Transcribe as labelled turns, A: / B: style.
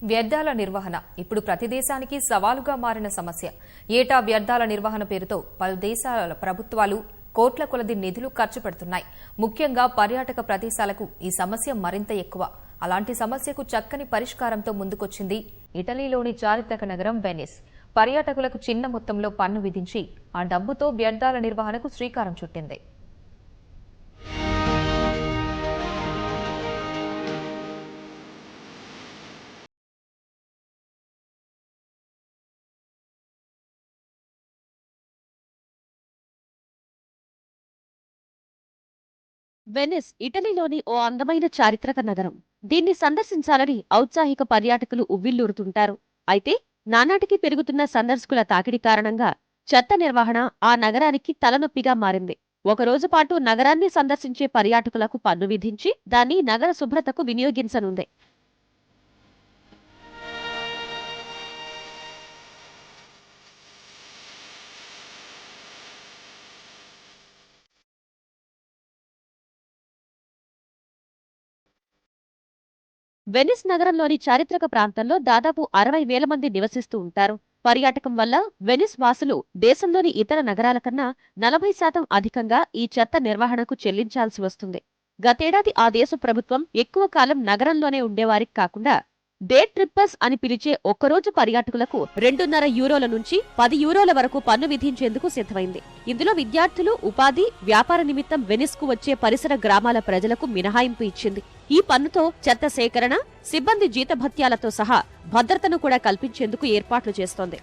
A: వ్యర్థాల నిర్వహణ ఇప్పుడు ప్రతి దేశానికి సవాలుగా మారిన సమస్య. ఏటా వ్యర్థాల నిర్వహణ పేరుతో పలు దేశాల ప్రభుత్వాలు కోట్ల కొలది నిధులు ఖర్చు పెడుతున్నాయి. ముఖ్యంగా పర్యాటక ప్రదేశాలకు ఈ సమస్య మరింత ఎక్కువ. అలాంటి సమస్యకు చక్కని పరిష్కారంతో ముందుకొచ్చింది ఇటలీలోని చారిత్రక నగరం వెనిస్. పర్యాటకులకు చిన్న మొత్తంలో పన్ను విధించి ఆ డబ్బుతో వ్యర్థాల నిర్వహణకు శ్రీకారం చుట్టింది.
B: వెనిస్ ఇటలీలోని ఓ అందమైన చారిత్రక నగరం. దీన్ని సందర్శించాలని ఔత్సాహిక పర్యాటకులు ఉవ్విళ్లూరుతుంటారు. అయితే నానాటికి పెరుగుతున్న సందర్శకుల తాకిడి కారణంగా చెత్త నిర్వహణ ఆ నగరానికి తలనొప్పిగా మారింది. ఒకరోజు పాటు నగరాన్ని సందర్శించే పర్యాటకులకు పన్ను విధించి దాన్ని నగర శుభ్రతకు వినియోగించనుంది. వెనిస్ నగరంలోని చారిత్రక ప్రాంతంలో దాదాపు 60,000 మంది నివసిస్తూ ఉంటారు. పర్యాటకం వల్ల వెనిస్ వాసులు దేశంలోని ఇతర నగరాల కన్నా 40% అధికంగా ఈ చెత్త నిర్వహణకు చెల్లించాల్సి వస్తుంది. గతేడాది ఆ దేశ ప్రభుత్వం ఎక్కువ కాలం నగరంలోనే ఉండేవారికి కాకుండా డే ట్రిప్పర్స్ అని పిలిచే ఒక్కరోజు పర్యాటకులకు 2.5 యూరోల నుంచి 10 యూరోల వరకు పన్ను విధించేందుకు సిద్ధమైంది. ఇందులో విద్యార్థులు, ఉపాధి, వ్యాపార నిమిత్తం వెనిస్ కు వచ్చే పరిసర గ్రామాల ప్రజలకు మినహాయింపు ఇచ్చింది. ఈ పన్నుతో చెత్త సేకరణ, సిబ్బంది జీతభత్యాలతో సహా భద్రతను కూడా కల్పించేందుకు ఏర్పాట్లు చేస్తోంది.